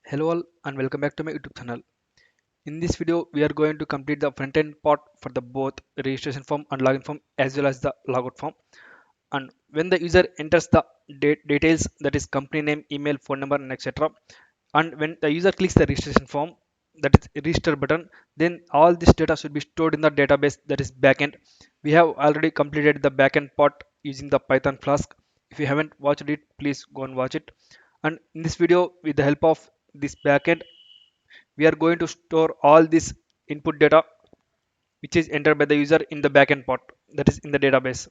Hello all and welcome back to my YouTube channel. In this video, we are going to complete the front-end part for the both registration form and login form as well as the logout form. And when the user enters the details, that is company name, email, phone number, and etc. And when the user clicks the registration form, that is register button, then all this data should be stored in the database, that is backend. We have already completed the backend part using the Python Flask. If you haven't watched it, please go and watch it. And in this video, with the help of this backend, we are going to store all this input data which is entered by the user in the backend part, that is in the database.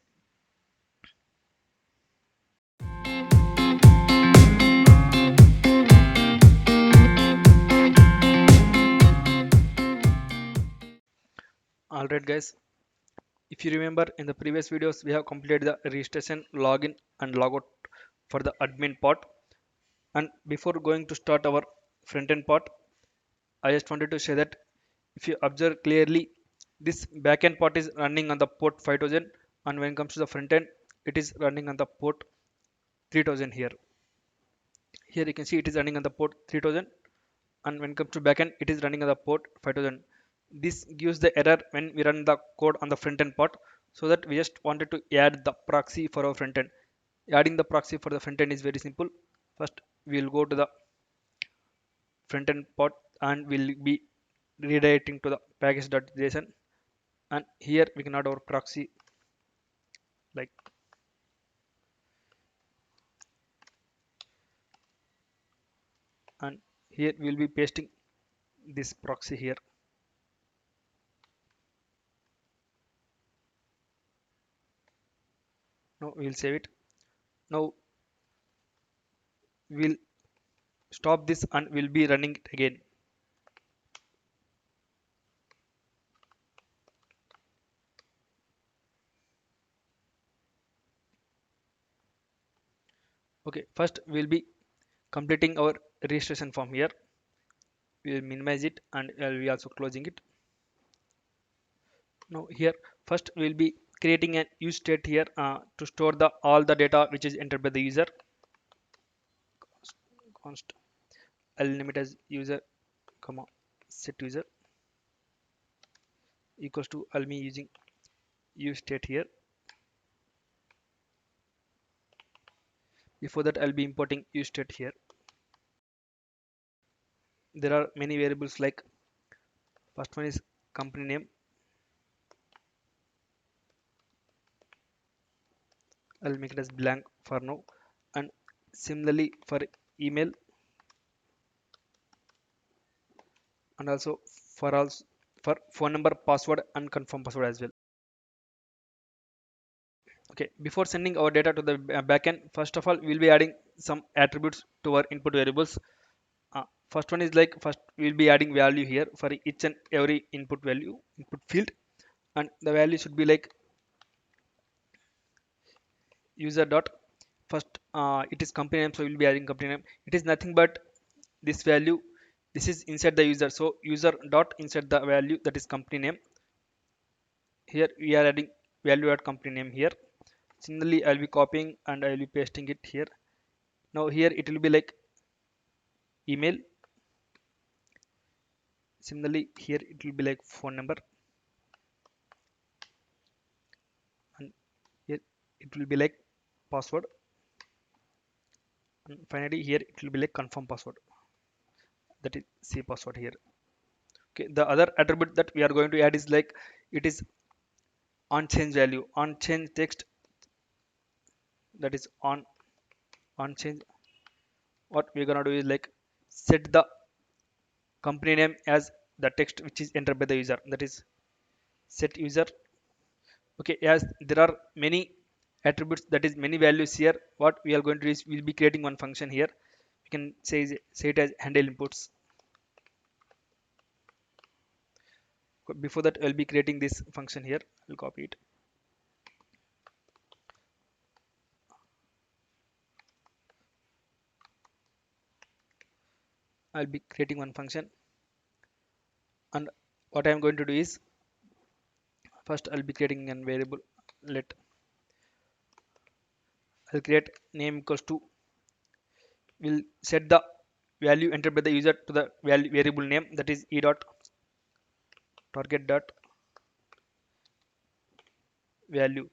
Alright guys, if you remember in the previous videos we have completed the registration, login and logout for the admin part. And before going to start our front end part, I just wanted to say that if you observe clearly, this backend part is running on the port 5000, and when it comes to the front end, it is running on the port 3000 here. Here you can see it is running on the port 3000, and when it comes to backend, it is running on the port 5000. This gives the error when we run the code on the front end part. So that we just wanted to add the proxy for our front end. Adding the proxy for the front end is very simple. First, we will go to the front end part and we'll be redirecting to the package.json, and here we can add our proxy like, and here we'll be pasting this proxy here. Now we'll save it. Now we'll stop this and we'll be running it again. Okay, first we'll be completing our registration form here. We'll minimize it and we'll be also closing it. Now here first we'll be creating an use state here to store the all the data which is entered by the user. Const I'll name it as user comma set user equals to, I'll be using use state here. Before that I'll be importing use state here. There are many variables, like first one is company name. I'll make it as blank for now, and similarly for email, and also for phone number, password and confirm password as well. Okay, before sending our data to the backend, first of all we'll be adding some attributes to our input variables. First one is like, first we'll be adding value here for each and every input field, and the value should be like user dot, first it is company name, so we'll be adding company name. It is nothing but this value, this is inside the user, so user dot inside the value, that is company name. Here we are adding value at company name here. Similarly I'll be copying and I'll be pasting it here. Now here it will be like email. Similarly here it will be like phone number, and here it will be like password, and finally here it will be like confirm password, that is C password here. Okay, the other attribute that we are going to add is like, it is on change value, on change text, that is on change. What we're gonna do is like, set the company name as the text which is entered by the user, that is set user. Okay, as there are many attributes, that is many values here, what we are going to do is we'll be creating one function here. We can say it as handle inputs. Before that I'll be creating this function here. I'll copy it. I'll be creating one function, and what I'm going to do is, first I'll be creating a variable. Let I'll create name equals to, we'll set the value entered by the user to the value variable name, that is e dot target dot value.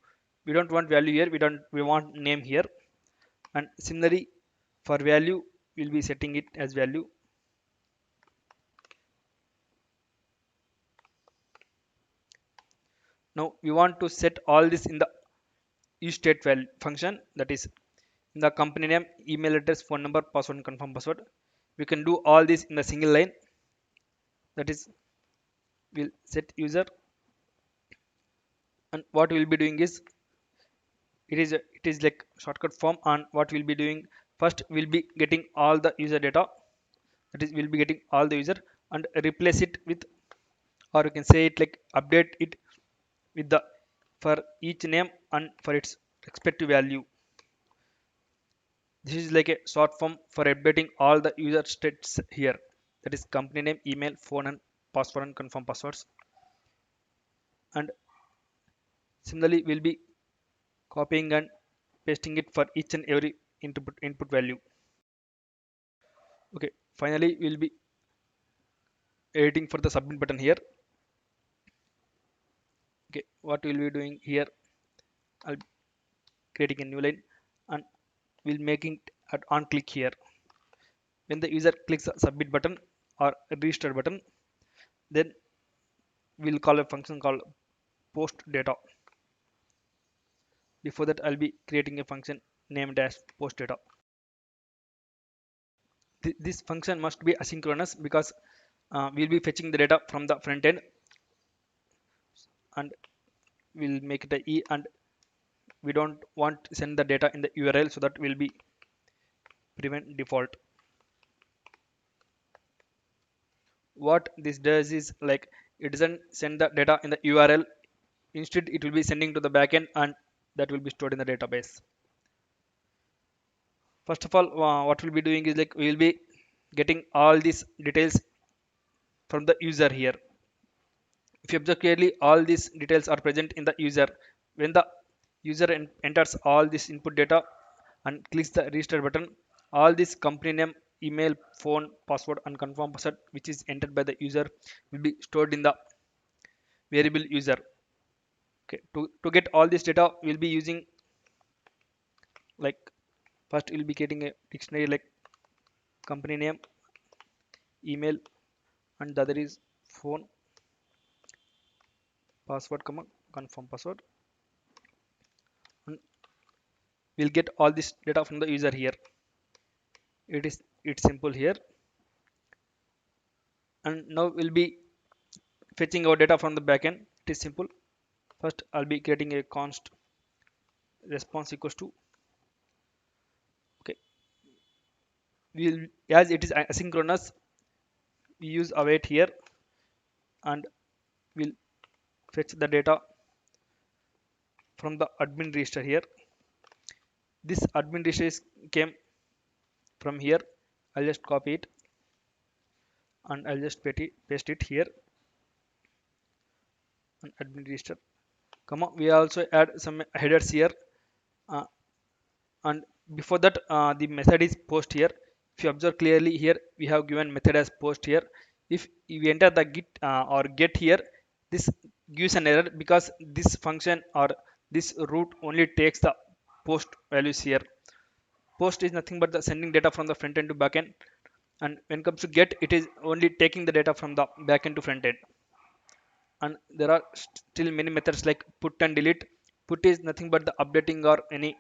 We don't want value here, we want name here. And similarly for value we'll be setting it as value. Now we want to set all this in the use state value function, that is in the company name, email address, phone number, password and confirm password. We can do all this in a single line, that is we'll set user. And what we'll be doing is it is like shortcut form. And what we'll be doing, first we'll be getting all the user data, that is we'll be getting all the user and replace it with, or you can say it like update it with the for each name and for its respective value. This is like a short form for updating all the user states here, that is company name, email, phone and password and confirm passwords. And similarly we'll be copying and pasting it for each and every input value. Okay, finally we'll be editing for the submit button here. Okay, what we'll be doing here, I'll be creating a new line and we'll making it at on click here. When the user clicks the submit button or register button, then we'll call a function called post data. Before that I'll be creating a function named as post data. This function must be asynchronous because we'll be fetching the data from the front end, and we'll make it a e, and we don't want to send the data in the URL, so that will be prevent default. What this does is like it doesn't send the data in the URL, instead it will be sending to the backend and that will be stored in the database. First of all, what we'll be doing is like we will be getting all these details from the user here. If you observe clearly, all these details are present in the user. When the user enters all this input data and clicks the register button, all this company name, email, phone, password and confirm password which is entered by the user will be stored in the variable user. Okay, to get all this data we'll be using, like first we'll be getting a dictionary like company name, email and the other is phone, password comma confirm password, and we'll get all this data from the user here. It's simple here. And now we'll be fetching our data from the backend. It is simple. First I'll be creating a const response equals to, okay, we'll, as it is asynchronous, we use await here and we'll fetch the data from the admin register here. This admin register came from here. I'll just copy it and I'll just paste it here on admin register. Comma, we also add some headers here, uh, and before that the method is post here. If you observe clearly here, we have given method as post here. If we enter the git or get here, this gives an error because this function or this route only takes the post values here. Post is nothing but the sending data from the front end to back end, and when it comes to get, it is only taking the data from the back end to front end. And there are still many methods like put and delete. Put is nothing but the updating or any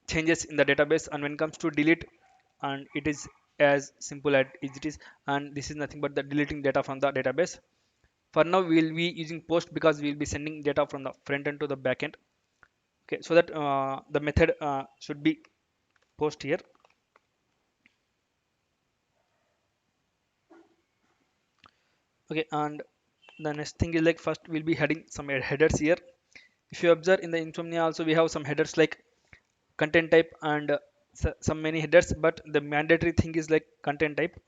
changes in the database, and when it comes to delete, and it is as simple as it is, and this is nothing but the deleting data from the database. For now we will be using post because we will be sending data from the front end to the back end. Okay, so that the method should be post here. Okay, and the next thing is like first we'll be adding some headers here. If you observe in the insomnia also, we have some headers like content type and some many headers, but the mandatory thing is like content type.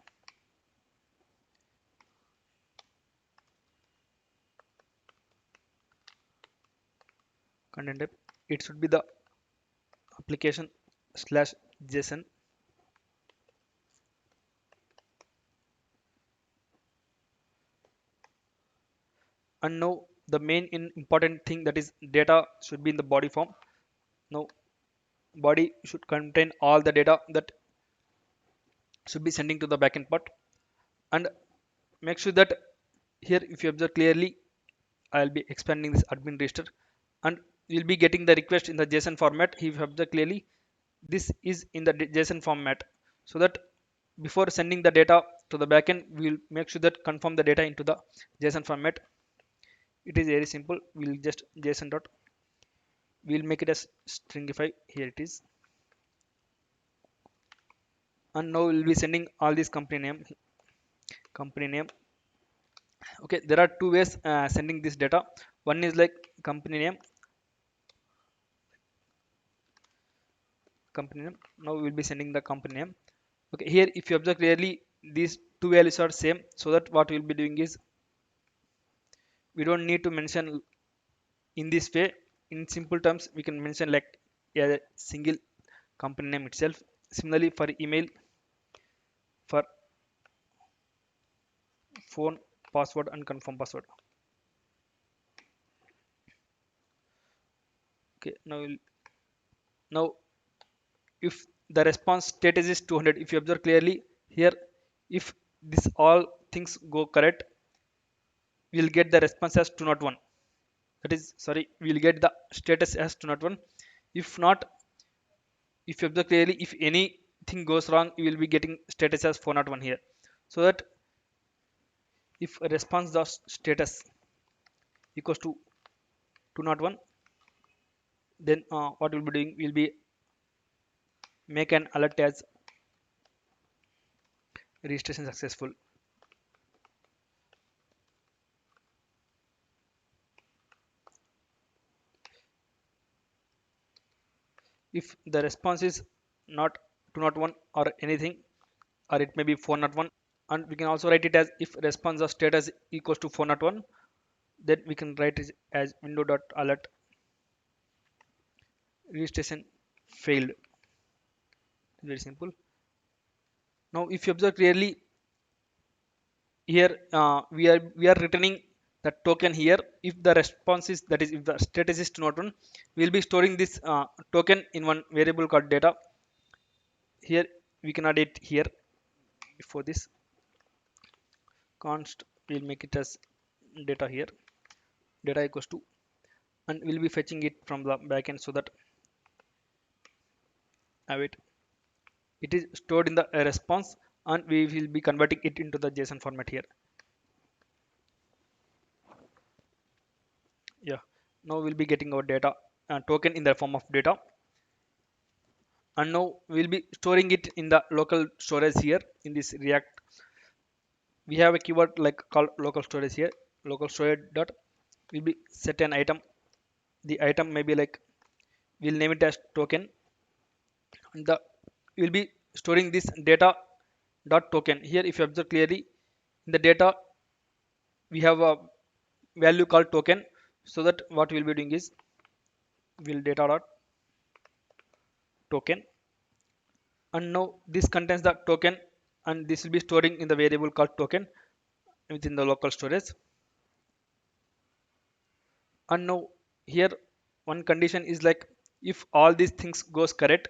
Content type, it should be the application slash json. And now the main important thing, that is data should be in the body form. Now body should contain all the data that should be sending to the backend part. And make sure that here, if you observe clearly, I'll be expanding this admin register, and you'll be getting the request in the JSON format. If you observe clearly, this is in the JSON format, so that before sending the data to the backend, we'll make sure that confirm the data into the JSON format. It is very simple. We'll just JSON dot, we'll make it as stringify. Here it is. And now we'll be sending all these company name. Okay, there are two ways sending this data. One is like company name, company name. Now we'll be sending the company name. Okay, here if you observe clearly, these two values are same, so that what we'll be doing is, we don't need to mention in this way. In simple terms, we can mention like a single company name itself. Similarly for email, for phone, password and confirm password. Okay, now if the response status is 200, if you observe clearly here, if this all things go correct, we'll get the response as 201. That is, sorry, we'll get the status as 201. If not, if you observe clearly, if anything goes wrong, you will be getting status as 401 here. So that if a response dot status equals to 201, then what we'll be doing, we'll be make an alert as registration successful. If the response is not 201 or anything, or it may be 401, and we can also write it as, if response of status equals to 401, then we can write it as window.alert registration failed. Very simple. Now if you observe clearly here, we are returning the token here. If the response is, that is if the status is not one, we'll be storing this token in one variable called data. Here we can add it here. Before this const, we'll make it as data here, data equals to, and we'll be fetching it from the backend, so that have it is stored in the response, and we will be converting it into the JSON format here. Yeah, now we'll be getting our data token in the form of data. And now we'll be storing it in the local storage here. In this React, we have a keyword like called local storage here. Local storage dot will be set an item. The item may be like, we'll name it as token, and the we'll be storing this data dot token here. If you observe clearly, in the data we have a value called token, so that what we'll be doing is, will data dot token, and now this contains the token, and this will be storing in the variable called token within the local storage. And now here, one condition is like, if all these things goes correct,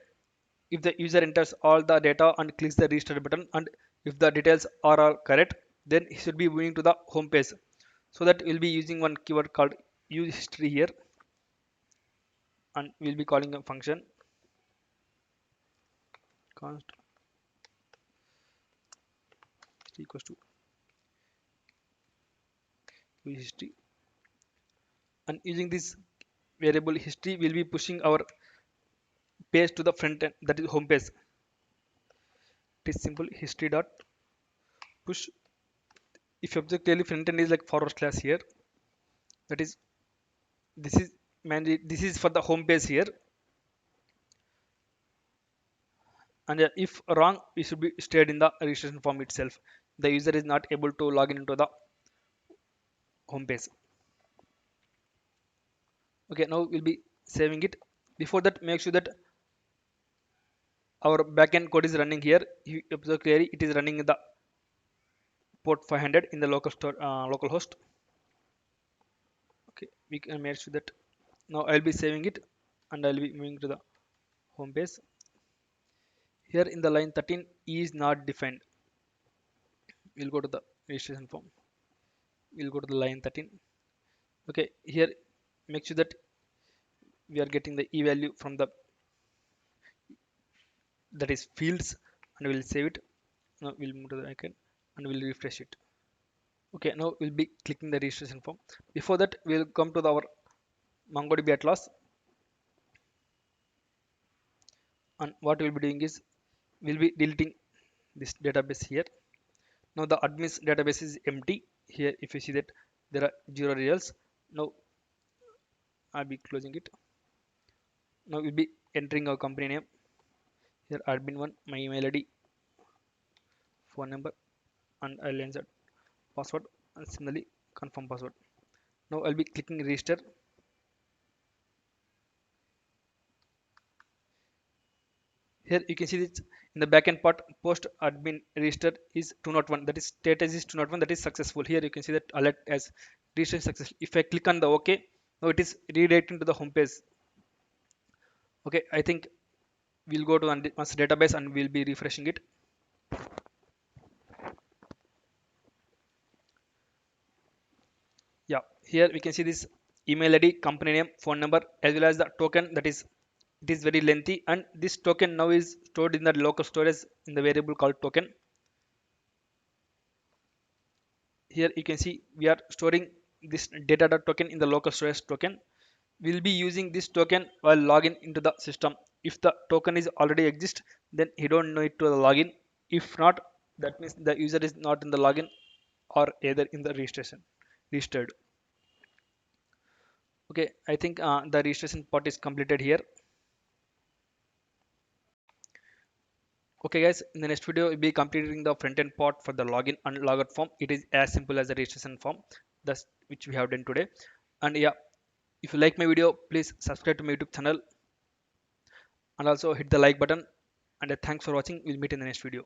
if the user enters all the data and clicks the register button, and if the details are all correct, then he should be moving to the home page. So that we'll be using one keyword called use history here, and we'll be calling a function const equals to use history, and using this variable history, we'll be pushing our page to the front end, that is home page. It is simple, history dot push. If you observe clearly, front end is like forward slash here, that is, this is mainly, this is for the home page here. And if wrong, we should be stayed in the registration form itself. The user is not able to log in into the home page. Okay, now we'll be saving it. Before that, make sure that our backend code is running here. If you observe clearly, it is running in the port 500 in the local host. we can make sure that now I'll be saving it and I'll be moving to the home page. Here in the line 13 is not defined. We'll go to the registration form. We'll go to the line 13. Okay, here make sure that we are getting the e-value from the that is fields, and we'll save it. Now we'll move to the icon and we'll refresh it. Okay, now we'll be clicking the registration form. Before that, we'll come to our MongoDB Atlas, and what we'll be doing is we'll be deleting this database here. Now the admins database is empty. Here if you see that there are 0 results. Now I'll be closing it. Now we'll be entering our company name here, admin1, my email id, phone number, and I'll enter password and similarly confirm password. Now I'll be clicking register. Here you can see that in the backend part, post admin register is 201, that is status is 201, that is successful. Here you can see that alert as registration success. If I click on the OK, now it is redirecting to the home page. Okay, I think we'll go to once database and we'll be refreshing it. Yeah, here we can see this email id, company name, phone number, as well as the token, that is it is very lengthy, and this token now is stored in the local storage in the variable called token. Here you can see we are storing this data token in the local storage token. We'll be using this token while login into the system. If the token is already exist, then he don't need to login. If not, that means the user is not in the login or either in the registration registered. Okay, I think the registration part is completed here. Okay guys, in the next video we'll be completing the front end part for the login and logout form. It is as simple as the registration form, that's which we have done today. And yeah, if you like my video, please subscribe to my YouTube channel and also hit the like button. And thanks for watching. We'll meet in the next video.